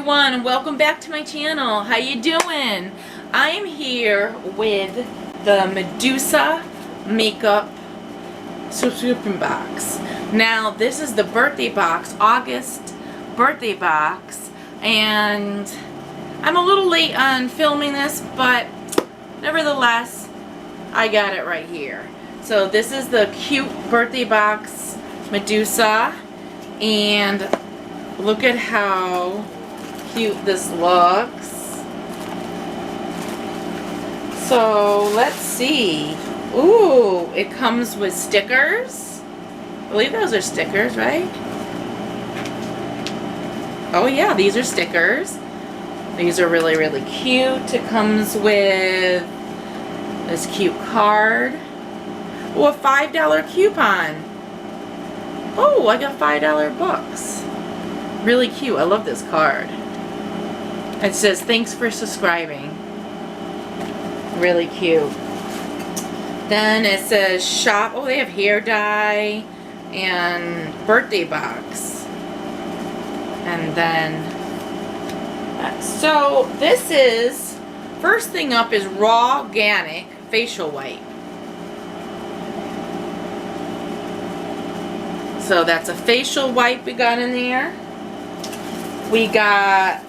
everyone, and welcome back to my channel. How you doing? I am here with the Medusa makeup subscription box. Now this is the birthday box, August birthday box, and I'm a little late on filming this, but nevertheless I got it right here. So this is the cute birthday box Medusa, and look at how cute this looks. So let's see. Ooh, it comes with stickers. I believe those are stickers, right? Oh yeah, these are stickers. These are really, really cute. It comes with this cute card. Oh, a $5 coupon. Oh, I got $5 books. Really cute. I love this card. It says, thanks for subscribing. Really cute. Then it says shop. Oh, they have hair dye and birthday box. And then, so this is, first thing up is raw organic facial wipe. So that's a facial wipe we got in there. We got,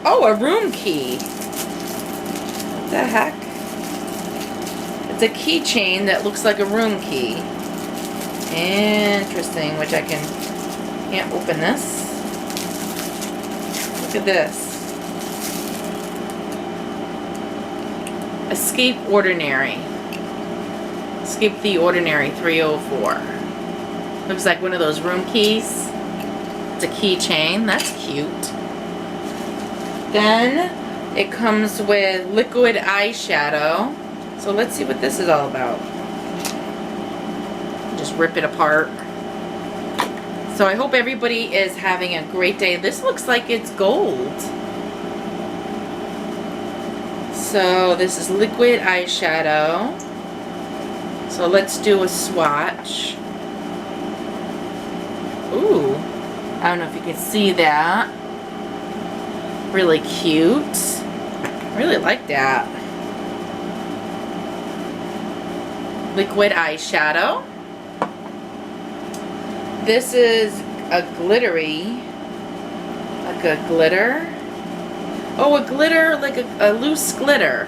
oh, a room key. What the heck? It's a keychain that looks like a room key. Interesting, which I can't open this. Look at this. Escape Ordinary. Escape the Ordinary 304. Looks like one of those room keys. It's a keychain. That's cute. Then it comes with liquid eyeshadow. So let's see what this is all about. Just rip it apart. So I hope everybody is having a great day. This looks like it's gold. So this is liquid eyeshadow. So let's do a swatch. Ooh. I don't know if you can see that. Really cute. Really like that. Liquid eyeshadow. This is a glittery, like a glitter. Oh, a glitter, like a loose glitter.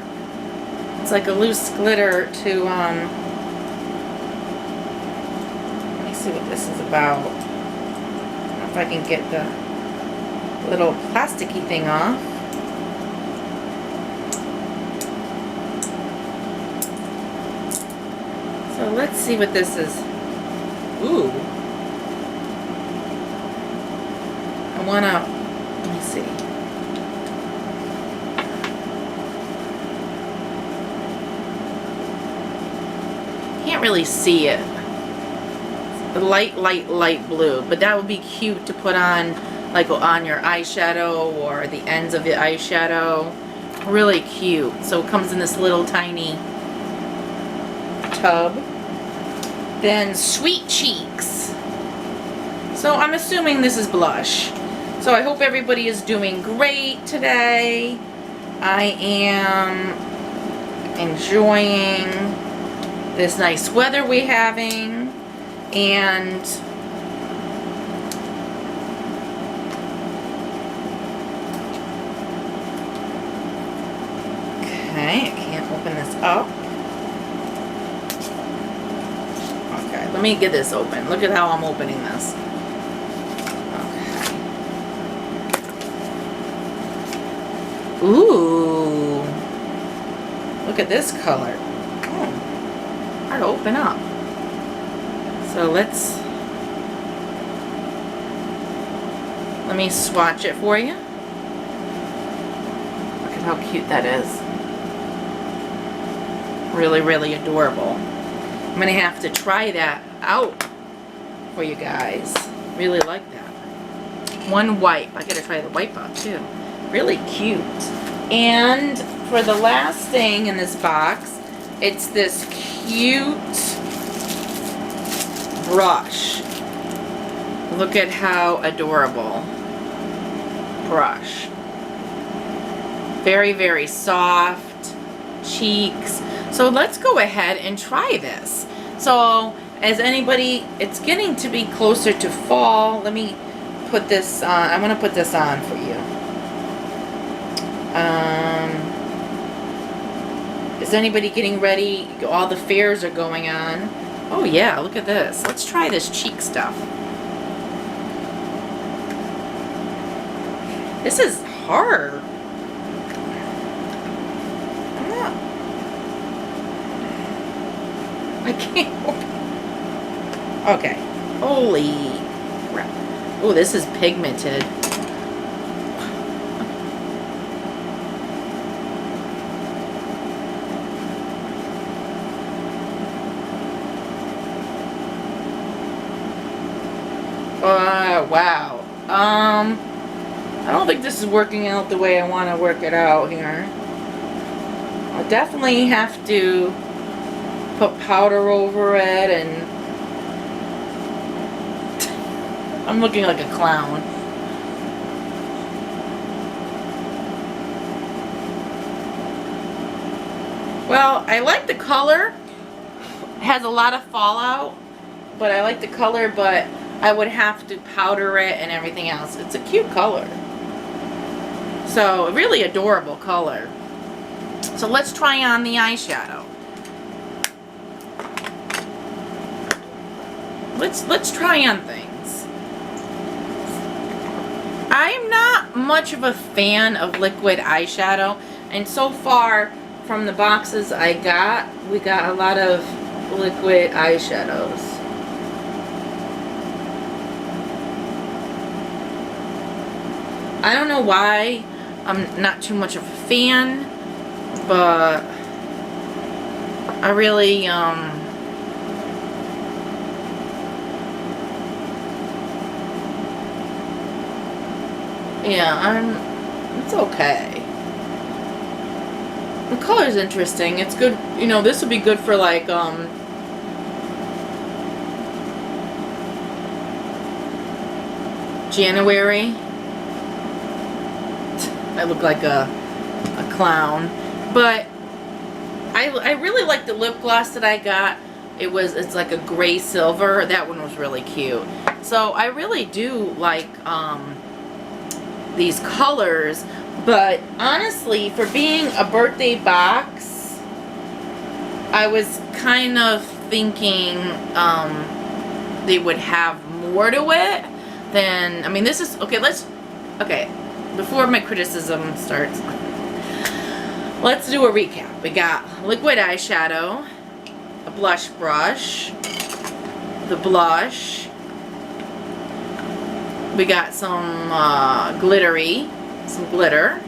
It's like a loose glitter to, let me see what this is about. If I can get the little plasticky thing off. So let's see what this is. Ooh. I wanna, let me see. Can't really see it. Light blue, but that would be cute to put on, like on your eyeshadow or the ends of the eyeshadow. Really cute. So it comes in this little tiny tub. Then Sweet Cheeks. So I'm assuming this is blush. So I hope everybody is doing great today. I am enjoying this nice weather we're having. And okay, I can't open this up. Okay, let me get this open. Look at how I'm opening this. Okay. Ooh. Look at this color. Oh, hard to open up. So let me swatch it for you. Look at how cute that is. Really, really adorable. I'm going to have to try that out for you guys. Really like that. One wipe. I got to try the wipe out too. Really cute. And for the last thing in this box, it's this cute brush. Look at how adorable. brush. Very, very soft cheeks. So let's go ahead and try this. So as anybody, it's getting to be closer to fall. Let me put this on. I'm going to put this on for you. Is anybody getting ready? All the fairs are going on. Oh yeah, look at this. Let's try this cheek stuff. This is hard. I can't open. Okay. Holy crap. Oh, this is pigmented. Wow. I don't think this is working out the way I want to work it out here. I'll definitely have to put powder over it, and I'm looking like a clown. Well, I like the color. It has a lot of fallout, but I like the color, but I would have to powder it and everything else. It's a cute color. So, a really adorable color. So let's try on the eyeshadow. Let's try on things. I'm not much of a fan of liquid eyeshadow, and so far from the boxes I got, we got a lot of liquid eyeshadows. I don't know why I'm not too much of a fan, but I really yeah, it's okay. The color's interesting. It's good, you know, this would be good for like January. I look like a clown, but I really like the lip gloss that I got. It's like a gray silver. That one was really cute. So I really do like these colors, but honestly, for being a birthday box, I was kind of thinking they would have more to it than, I mean, this is okay. Okay. Before my criticism starts, let's do a recap. We got liquid eyeshadow, a blush brush, the blush, we got some some glitter,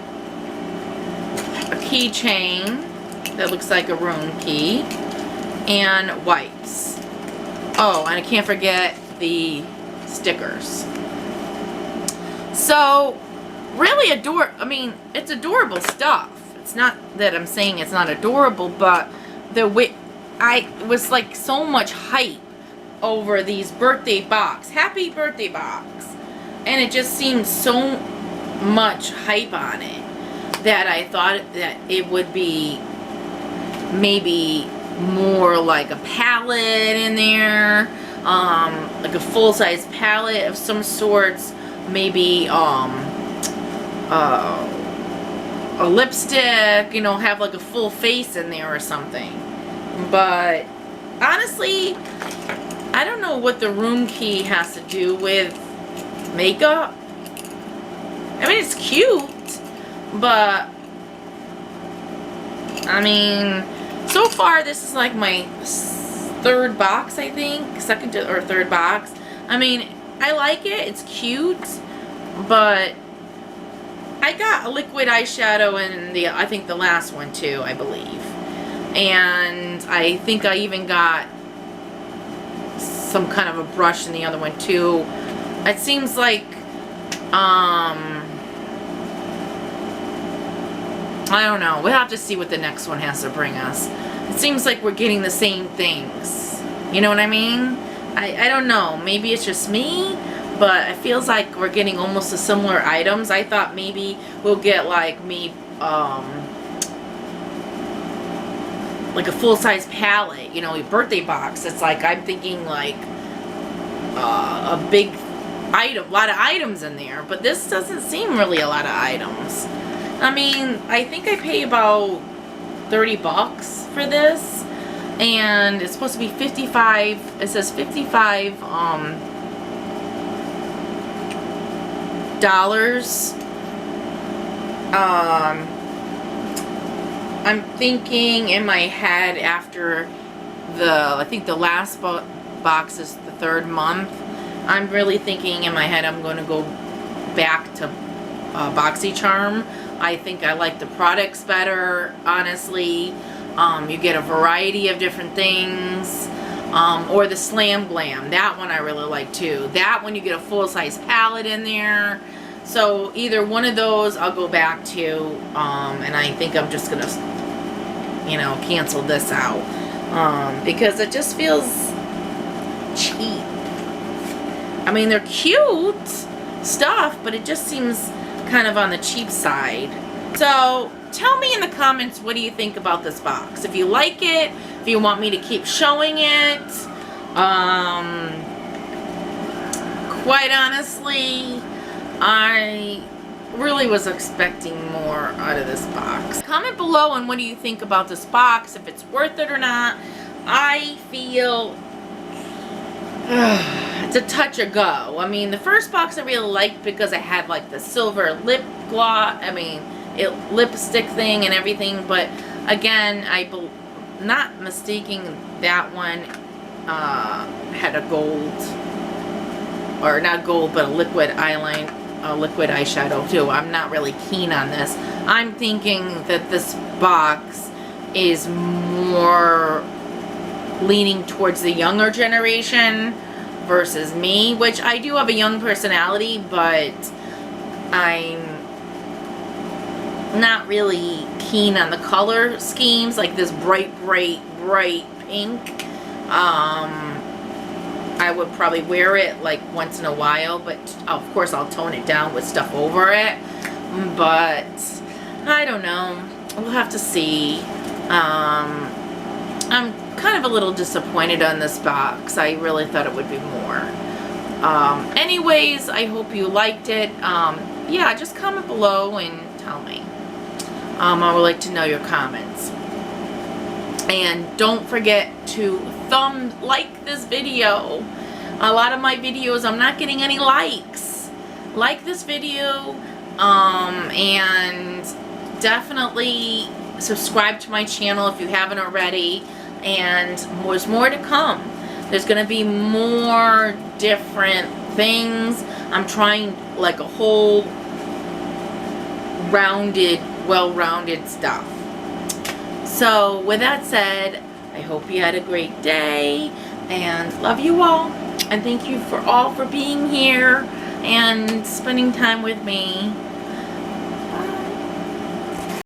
a keychain that looks like a room key, and wipes. Oh, and I can't forget the stickers. So really I mean, it's adorable stuff. It's not that I'm saying it's not adorable, but the way I was like so much hype over these birthday box, happy birthday box, and it just seemed so much hype on it that I thought that it would be maybe more like a palette in there, like a full-size palette of some sorts, maybe a lipstick, you know, have like a full face in there or something. But honestly, I don't know what the room key has to do with makeup. I mean, it's cute, but I mean, so far this is like my third box, I think, second or third box. I mean, I like it, it's cute, but I got a liquid eyeshadow in I think the last one too, I believe. And I think I even got some kind of a brush in the other one too. It seems like, I don't know. We'll have to see what the next one has to bring us. It seems like we're getting the same things. You know what I mean? I don't know. Maybe it's just me, but it feels like we're getting almost a similar items. I thought maybe we'll get like like a full-size palette, you know, a birthday box. It's like I'm thinking like a big item, a lot of items in there, but this doesn't seem really a lot of items. I mean, I think I pay about 30 bucks for this, and it's supposed to be 55, it says 55 dollars. I'm thinking in my head after I think the last box is the 3rd month. I'm really thinking in my head I'm going to go back to BoxyCharm. I think I like the products better, honestly. You get a variety of different things. Or the Slam Glam. That one I really like too. That one you get a full-size palette in there. So either one of those I'll go back to, and I think I'm just gonna, you know, cancel this out, because it just feels cheap. I mean, they're cute stuff, but it just seems kind of on the cheap side. So tell me in the comments, what do you think about this box? If you like it, if you want me to keep showing it. Quite honestly, I really was expecting more out of this box. Comment below on what do you think about this box, if it's worth it or not. I feel it's a touch of go. I mean, the first box I really liked because it had like the silver lip gloss, lipstick thing and everything, but again, not mistaking, that one had a gold, or not gold, but a liquid eyeliner, a liquid eyeshadow too. I'm not really keen on this. I'm thinking that this box is more leaning towards the younger generation versus me, which I do have a young personality, but I'm not really keen on the color schemes, like this bright pink. I would probably wear it like once in a while, but of course I'll tone it down with stuff over it. But I don't know. We'll have to see. I'm kind of a little disappointed on this box. I really thought it would be more. Anyways, I hope you liked it. Yeah, just comment below and tell me. I would like to know your comments. And don't forget to like this video. A lot of my videos, I'm not getting any likes. Like this video, and definitely subscribe to my channel if you haven't already. And there's more to come. There's going to be more different things. I'm trying like a whole well-rounded stuff. So with that said, I hope you had a great day, and love you all, and thank you all for being here and spending time with me.